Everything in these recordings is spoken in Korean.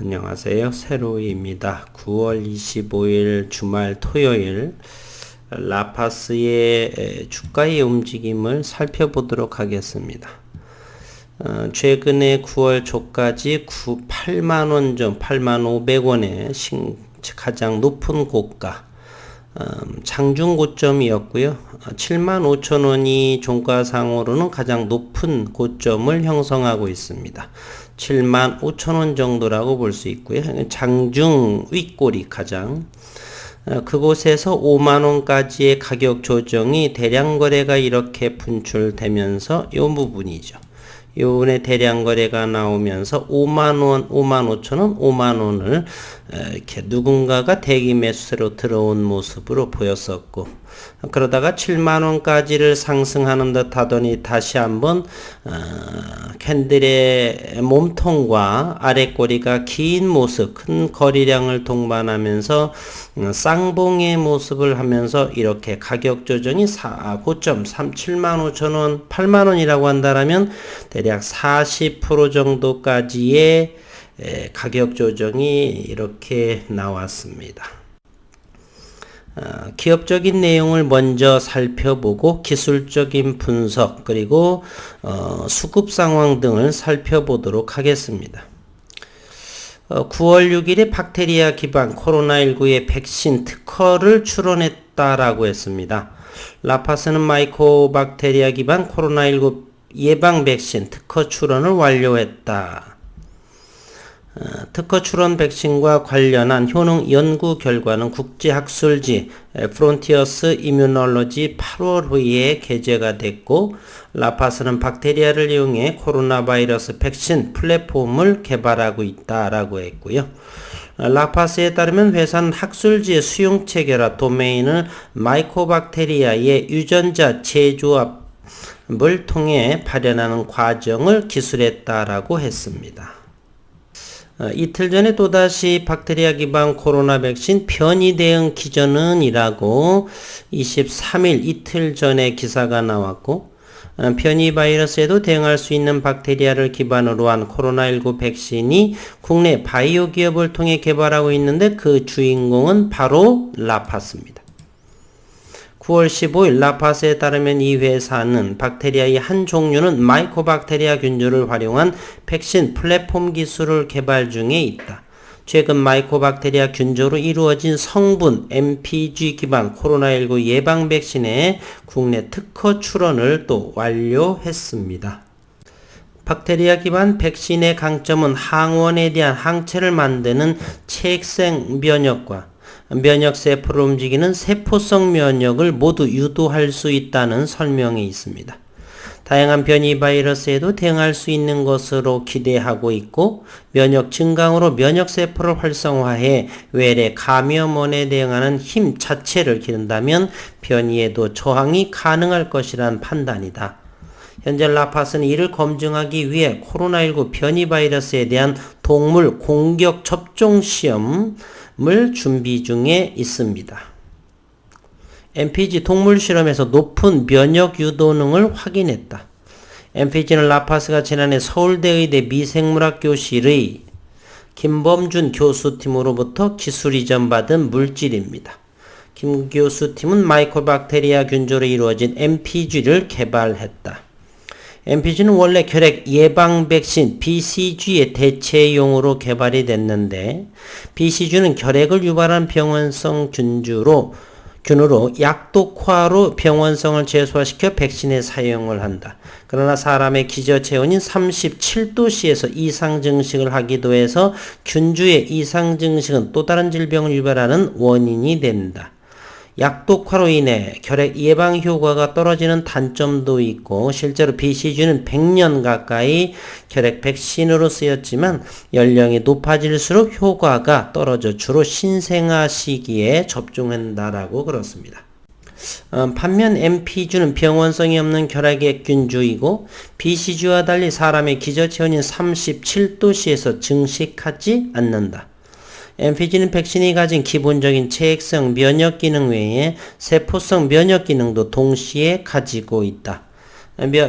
안녕하세요. 세로이입니다. 9월 25일 주말 토요일 라파스의 주가의 움직임을 살펴보도록 하겠습니다. 최근에 9월 초까지 8만원 전 8,500원의 가장 높은 고가 장중 고점이었고요. 75,000원이 종가상으로는 가장 높은 고점을 형성하고 있습니다. 75,000원 정도라고 볼 수 있고요. 장중 윗골이 가장 그곳에서 5만원까지의 가격 조정이 대량 거래가 이렇게 분출되면서 이 부분이죠. 요번에 대량 거래가 나오면서 5만원, 55,000원, 5만원을 이렇게 누군가가 대기 매수로 들어온 모습으로 보였었고, 그러다가 7만원까지를 상승하는 듯 하더니 다시 한번 캔들의 몸통과 아랫꼬리가 긴 모습, 큰 거래량을 동반하면서 쌍봉의 모습을 하면서 이렇게 가격 조정이 고점 75,000원, 8만원이라고 한다면 대략 40% 정도까지의 가격 조정이 이렇게 나왔습니다. 기업적인 내용을 먼저 살펴보고 기술적인 분석 그리고 수급 상황 등을 살펴보도록 하겠습니다. 9월 6일에 박테리아 기반 코로나19의 백신 특허를 출원했다라고 했습니다. 라파스는 마이코박테리아 기반 코로나19 예방 백신 특허 출원을 완료했다. 특허 출원 백신과 관련한 효능 연구 결과는 국제학술지 프론티어스 이뮤놀로지 8월 후에 게재가 됐고, 라파스는 박테리아를 이용해 코로나 바이러스 백신 플랫폼을 개발하고 있다라고 했고요. 라파스에 따르면 회사는 학술지의 수용체계라 도메인을 마이코박테리아의 유전자 재조합을 통해 발현하는 과정을 기술했다라고 했습니다. 이틀 전에 또다시 박테리아 기반 코로나 백신 변이 대응 기전은 이라고 23일 이틀 전에 기사가 나왔고, 변이 바이러스에도 대응할 수 있는 박테리아를 기반으로 한 코로나19 백신이 국내 바이오 기업을 통해 개발하고 있는데 그 주인공은 바로 라파스입니다. 9월 15일 라파스에 따르면 이 회사는 박테리아의 한 종류는 마이코박테리아 균주를 활용한 백신 플랫폼 기술을 개발 중에 있다. 최근 마이코박테리아 균주로 이루어진 성분 MPG 기반 코로나19 예방 백신의 국내 특허 출원을 또 완료했습니다. 박테리아 기반 백신의 강점은 항원에 대한 항체를 만드는 체액성 면역과 면역세포를 움직이는 세포성 면역을 모두 유도할 수 있다는 설명이 있습니다. 다양한 변이 바이러스에도 대응할 수 있는 것으로 기대하고 있고, 면역 증강으로 면역세포를 활성화해 외래 감염원에 대응하는 힘 자체를 기른다면 변이에도 저항이 가능할 것이란 판단이다. 현재 라파스는 이를 검증하기 위해 코로나19 변이 바이러스에 대한 동물 공격 접종 시험을 준비 중에 있습니다. MPG 동물 실험에서 높은 면역 유도능을 확인했다. MPG는 라파스가 지난해 서울대의대 미생물학 교실의 김범준 교수팀으로부터 기술 이전받은 물질입니다. 김 교수팀은 마이코박테리아 균주로 이루어진 MPG를 개발했다. MPG는 원래 결핵 예방 백신 BCG의 대체용으로 개발이 됐는데, BCG는 결핵을 유발한 병원성 균으로 약독화로 병원성을 최소화시켜 백신에 사용을 한다. 그러나 사람의 기저체온인 37도씨에서 이상 증식을 하기도 해서 균주의 이상 증식은 또 다른 질병을 유발하는 원인이 된다. 약독화로 인해 결핵 예방 효과가 떨어지는 단점도 있고, 실제로 BCG는 100년 가까이 결핵 백신으로 쓰였지만 연령이 높아질수록 효과가 떨어져 주로 신생아 시기에 접종한다라고 그렇습니다. 반면 MPG는 병원성이 없는 결핵의 균주이고, BCG와 달리 사람의 기저체온인 37도씨에서 증식하지 않는다. MPG는 백신이 가진 기본적인 체액성 면역 기능 외에 세포성 면역 기능도 동시에 가지고 있다.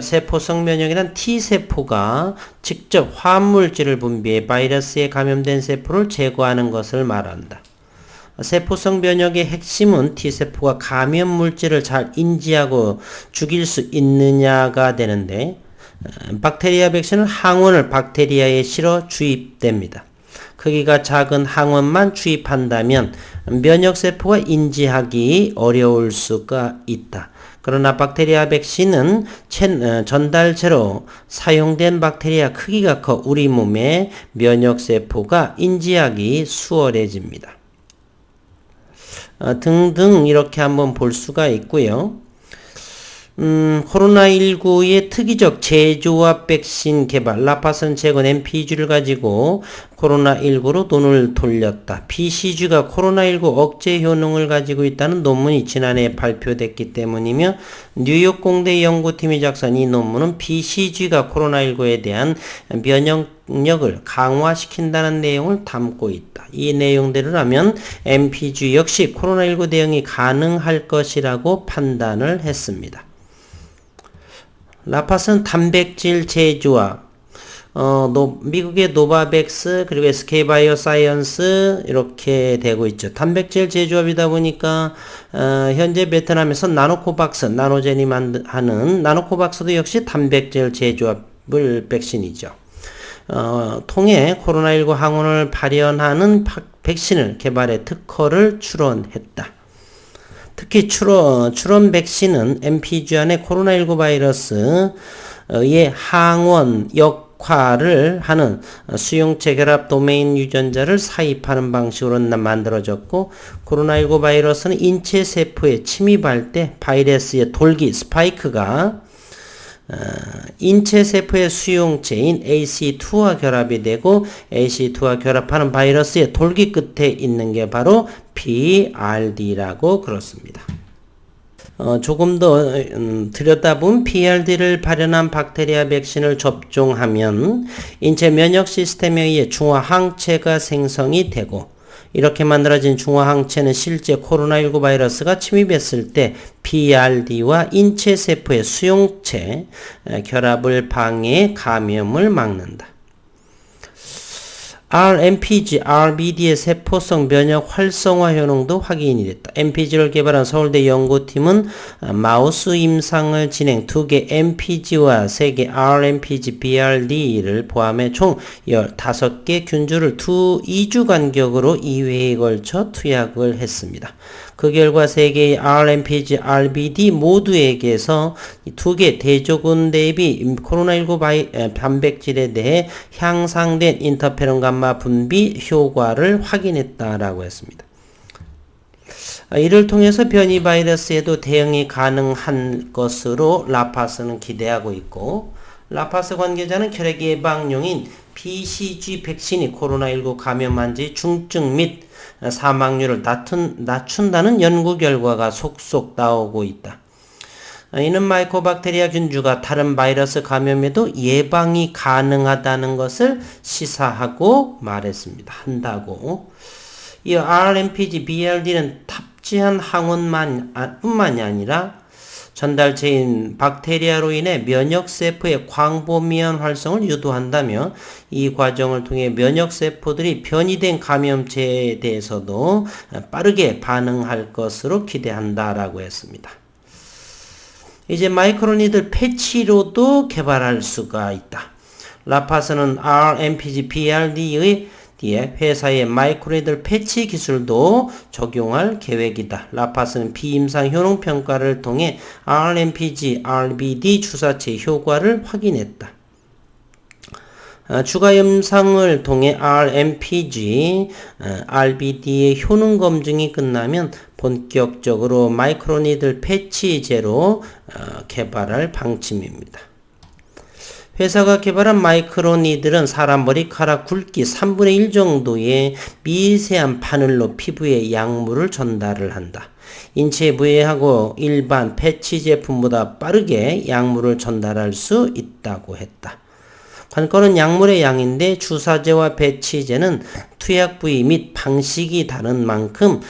세포성 면역이란 T세포가 직접 화합물질을 분비해 바이러스에 감염된 세포를 제거하는 것을 말한다. 세포성 면역의 핵심은 T세포가 감염물질을 잘 인지하고 죽일 수 있느냐가 되는데, 박테리아 백신은 항원을 박테리아에 실어 주입됩니다. 크기가 작은 항원만 주입한다면 면역세포가 인지하기 어려울 수가 있다. 그러나 박테리아 백신은 전달체로 사용된 박테리아 크기가 커 우리 몸의 면역세포가 인지하기 수월해집니다. 등등 이렇게 한번 볼 수가 있고요. 코로나19의 특이적 제조합 백신 개발, 라파슨 최근 MPG를 가지고 코로나19로 돈을 돌렸다. BCG가 코로나19 억제 효능을 가지고 있다는 논문이 지난해 발표됐기 때문이며, 뉴욕 공대 연구팀이 작성한 이 논문은 BCG가 코로나19에 대한 면역력을 강화시킨다는 내용을 담고 있다. 이 내용대로라면 MPG 역시 코로나19 대응이 가능할 것이라고 판단을 했습니다. 라파스는 단백질 제조합, 미국의 노바백스 그리고 SK 바이오사이언스 이렇게 되고 있죠. 단백질 제조합이다 보니까 현재 베트남에서 나노코박스, 나노젠이 하는 나노코박스도 역시 단백질 제조합을 백신이죠. 통해 코로나19 항원을 발현하는 백신을 개발해 특허를 출원했다. 특히 출원 백신은 MPG 안에 코로나19 바이러스의 항원 역할을 하는 수용체 결합 도메인 유전자를 삽입하는 방식으로 만들어졌고, 코로나19 바이러스는 인체 세포에 침입할 때 바이러스의 돌기 스파이크가 인체 세포의 수용체인 AC2와 결합이 되고, AC2와 결합하는 바이러스의 돌기 끝에 있는 게 바로 PRD라고 그렇습니다. 조금 더 들여다보면 PRD를 발현한 박테리아 백신을 접종하면 인체 면역 시스템에 의해 중화항체가 생성이 되고, 이렇게 만들어진 중화항체는 실제 코로나19 바이러스가 침입했을 때 PRD와 인체 세포의 수용체 결합을 방해해 감염을 막는다. RMPG, RBD의 세포성 면역 활성화 효능도 확인이 됐다. MPG를 개발한 서울대 연구팀은 마우스 임상을 진행 2개 MPG와 3개 RMPG, BRD를 포함해 총 15개 균주를 2주 간격으로 2회에 걸쳐 투약을 했습니다. 그 결과 3개의 RMPG, RBD 모두에게서 2개 대조군 대비 코로나19 단백질에 대해 향상된 인터페론 감마 분비 효과를 확인했다라고 했습니다. 이를 통해서 변이 바이러스에도 대응이 가능한 것으로 라파스는 기대하고 있고, 라파스 관계자는 혈액 예방용인 BCG 백신이 코로나19 감염 환자의 중증 및 사망률을 낮춘다는 연구 결과가 속속 나오고 있다. 이는 마이코박테리아 균주가 다른 바이러스 감염에도 예방이 가능하다는 것을 시사하고 말했습니다. 한다고. 이 RMPG, BRD는 탑재한 항원뿐만이 아니라 전달체인 박테리아로 인해 면역세포의 광범위한 활성을 유도한다며, 이 과정을 통해 면역세포들이 변이된 감염체에 대해서도 빠르게 반응할 것으로 기대한다라고 했습니다. 이제 마이크로니들 패치로도 개발할 수가 있다. 라파스는 RMPG, BRD의 회사의 마이크로니들 패치 기술도 적용할 계획이다. 라파스는 비임상 효능 평가를 통해 RMPG, RBD 주사체 효과를 확인했다. 추가 임상을 통해 RMPG, RBD의 효능 검증이 끝나면 본격적으로 마이크로니들 패치제로 개발할 방침입니다. 회사가 개발한 마이크로니들은 사람 머리카락 굵기 3분의 1 정도의 미세한 바늘로 피부에 약물을 전달을 한다. 인체에 부해하고 일반 패치 제품보다 빠르게 약물을 전달할 수 있다고 했다. 관건은 약물의 양인데, 주사제와 패치제는 투약 부위 및 방식이 다른 만큼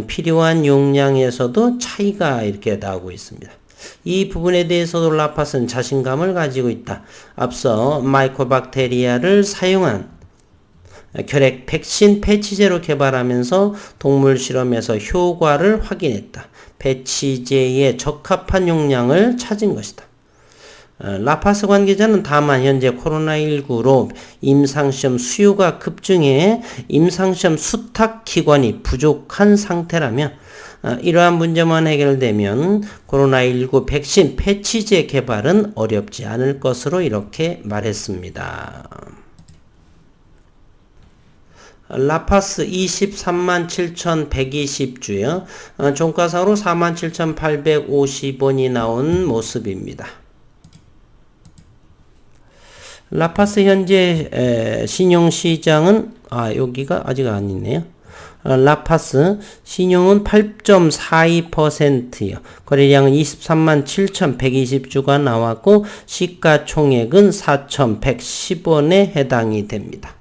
필요한 용량에서도 차이가 이렇게 나오고 있습니다. 이 부분에 대해서도 라파스는 자신감을 가지고 있다. 앞서 마이코박테리아를 사용한 결핵 백신 패치제로 개발하면서 동물 실험에서 효과를 확인했다. 패치제의 적합한 용량을 찾은 것이다. 라파스 관계자는 다만 현재 코로나19로 임상시험 수요가 급증해 임상시험 수탁 기관이 부족한 상태라며 이러한 문제만 해결되면 코로나19 백신 패치제 개발은 어렵지 않을 것으로 이렇게 말했습니다. 라파스 237,120주요. 종가상으로 47,850원이 나온 모습입니다. 라파스 현재 신용시장은 여기가 아직 안 있네요. 라파스 신용은 8.42%요. 거래량은 237,120주가 나왔고 시가총액은 4,110원에 해당이 됩니다.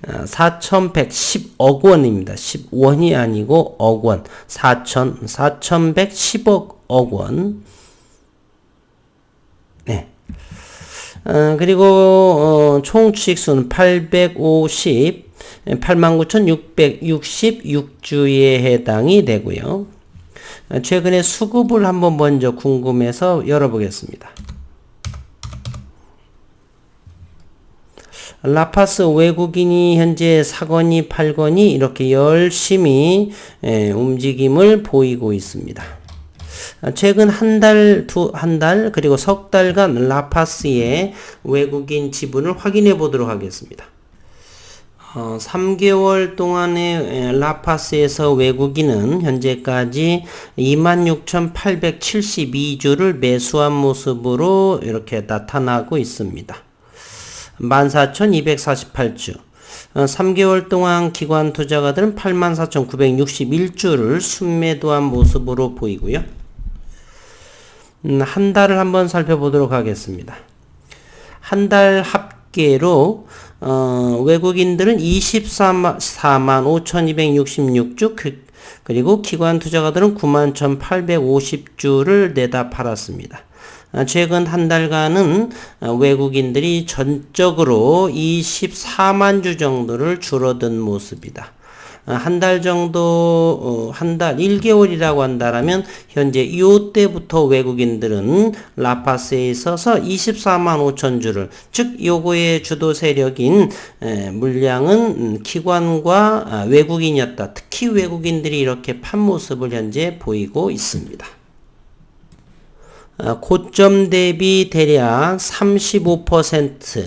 4,110억 원입니다. 10원이 아니고 억원. 4,110억 원. 네. 그리고 총 취익수는 89,666주에 해당이 되고요. 최근에 수급을 한번 먼저 궁금해서 열어보겠습니다. 라파스 외국인이 현재 사거니 팔거니 이렇게 열심히 움직임을 보이고 있습니다. 최근 한 달 그리고 석 달간 라파스의 외국인 지분을 확인해 보도록 하겠습니다. 3개월 동안의 라파스에서 외국인은 현재까지 26,872주를 매수한 모습으로 이렇게 나타나고 있습니다. 14,248주. 3개월 동안 기관 투자가들은 84,961주를 순매도한 모습으로 보이고요. 한 달을 한번 살펴보도록 하겠습니다. 한 달 합계로 외국인들은 245,266주 그리고 기관 투자가들은 91,850주를 내다 팔았습니다. 최근 한 달간은 외국인들이 전적으로 24만 주 정도를 줄어든 모습이다. 한 달 정도, 한 달 1개월이라고 한다면 현재 이때부터 외국인들은 라파스에 있어서 24만 5천 주를, 즉 요거의 주도 세력인 물량은 기관과 외국인이었다. 특히 외국인들이 이렇게 판 모습을 현재 보이고 있습니다. 고점 대비 대략 35%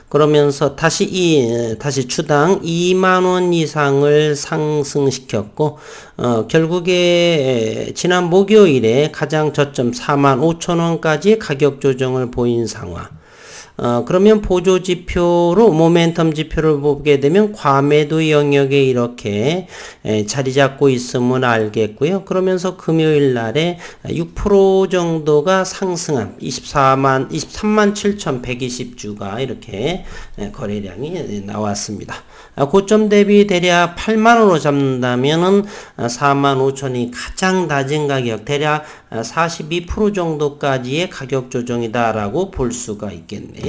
그러면서 다시 주당 2만원 이상을 상승시켰고 결국에 지난 목요일에 가장 저점 45,000원까지 가격 조정을 보인 상황. 그러면 보조 지표로 모멘텀 지표를 보게 되면 과매도 영역에 이렇게 자리 잡고 있음을 알겠고요. 그러면서 금요일 날에 6% 정도가 상승한 237,120주가 이렇게 거래량이 나왔습니다. 고점 대비 대략 8만원으로 잡는다면은 45,000이 가장 낮은 가격, 대략 42% 정도까지의 가격 조정이다라고 볼 수가 있겠네요.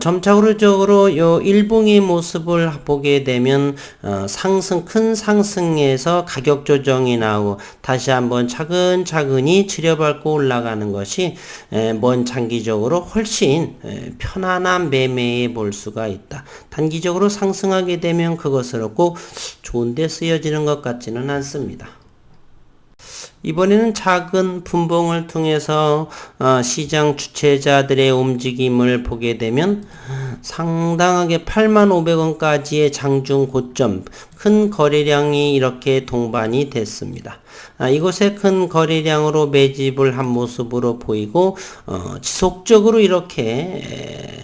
점차적으로 요 일봉의 모습을 보게 되면 큰 상승에서 가격 조정이 나오고 다시 한번 차근차근히 치료받고 올라가는 것이 장기적으로 훨씬 편안한 매매에 볼 수가 있다. 단기적으로 상승하게 되면 그것으로 꼭 좋은데 쓰여지는 것 같지는 않습니다. 이번에는 작은 분봉을 통해서 시장 주체자들의 움직임을 보게 되면 상당하게 85,500원까지의 장중 고점 큰 거래량이 이렇게 동반이 됐습니다. 이곳에 큰 거래량으로 매집을 한 모습으로 보이고 지속적으로 이렇게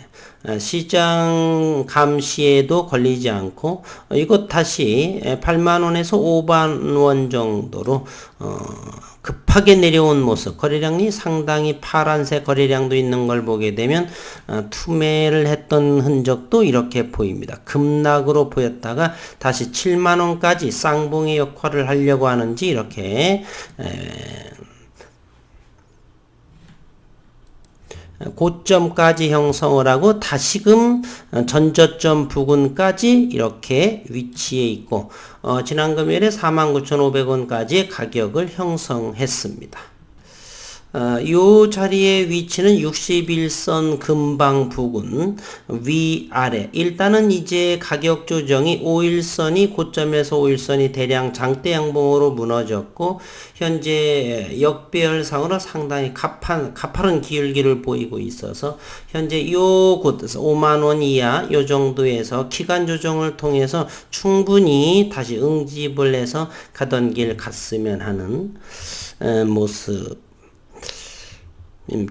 시장 감시에도 걸리지 않고 이것 다시 8만원에서 5만원 정도로 급하게 내려온 모습, 거래량이 상당히 파란색 거래량도 있는 걸 보게 되면 투매를 했던 흔적도 이렇게 보입니다. 급락으로 보였다가 다시 7만원까지 쌍봉의 역할을 하려고 하는지 이렇게 고점까지 형성을 하고 다시금 전저점 부근까지 이렇게 위치해 있고 지난 금요일에 49,500원까지의 가격을 형성했습니다. 요 자리의 위치는 61선 근방 부근 위아래. 일단은 이제 가격 조정이 5일선이 고점에서 5일선이 대량 장대 양봉으로 무너졌고 현재 역배열상으로 상당히 가파른 기울기를 보이고 있어서 현재 요 곳에서 5만원 이하 요 정도에서 기간 조정을 통해서 충분히 다시 응집을 해서 가던 길 갔으면 하는 모습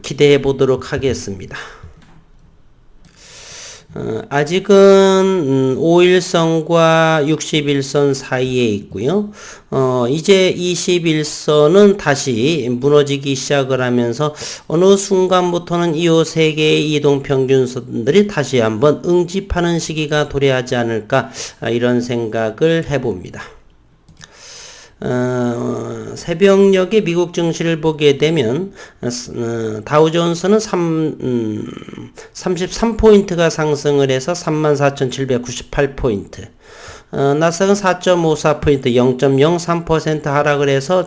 기대해 보도록 하겠습니다. 아직은 5일선과 61선 사이에 있고요. 이제 21선은 다시 무너지기 시작을 하면서 어느 순간부터는 이 세 개의 이동평균선들이 다시 한번 응집하는 시기가 도래하지 않을까 이런 생각을 해봅니다. 새벽녘에 미국 증시를 보게 되면 다우존스는 33포인트가 상승을 해서 34,798포인트, 나스닥은 4.54포인트 0.03% 하락을 해서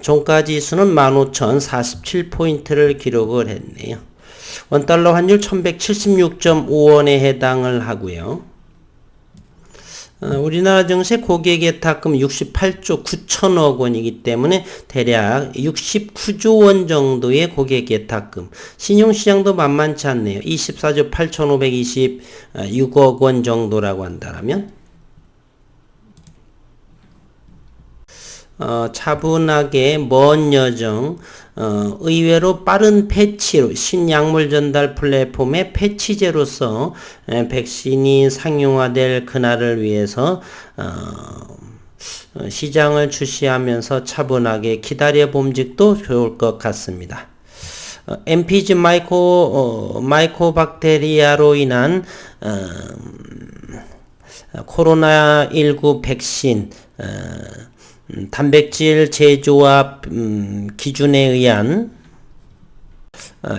종가지수는 15,047포인트를 기록을 했네요. 원달러 환율 1176.5원에 해당을 하고요. 우리나라 증시 고객예탁금 68조 9천억 원이기 때문에 대략 69조 원 정도의 고객예탁금. 신용시장도 만만치 않네요. 24조 8,526억 원 정도라고 한다면 차분하게 먼 여정, 의외로 빠른 패치로 신약물 전달 플랫폼의 패치제로서 백신이 상용화될 그날을 위해서 시장을 주시하면서 차분하게 기다려 봄직도 좋을 것 같습니다. 엠피지 마이코박테리아로 인한 코로나19 백신 단백질 제조업 기준에 의한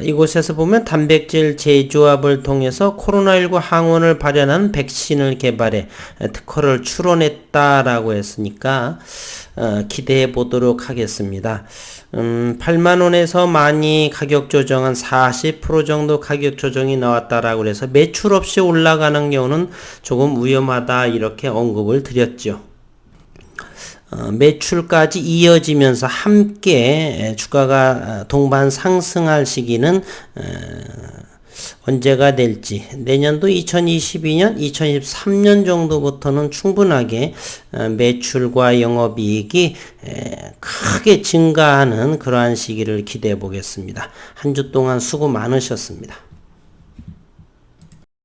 이곳에서 보면 단백질 제조업을 통해서 코로나19 항원을 발현한 백신을 개발해 특허를 출원했다라고 했으니까 기대해 보도록 하겠습니다. 8만원에서 많이 가격 조정한 40% 정도 가격 조정이 나왔다라고 해서 매출 없이 올라가는 경우는 조금 위험하다 이렇게 언급을 드렸죠. 매출까지 이어지면서 함께 주가가 동반 상승할 시기는 언제가 될지 내년도 2022년, 2023년 정도부터는 충분하게 매출과 영업이익이 크게 증가하는 그러한 시기를 기대해 보겠습니다. 한 주 동안 수고 많으셨습니다.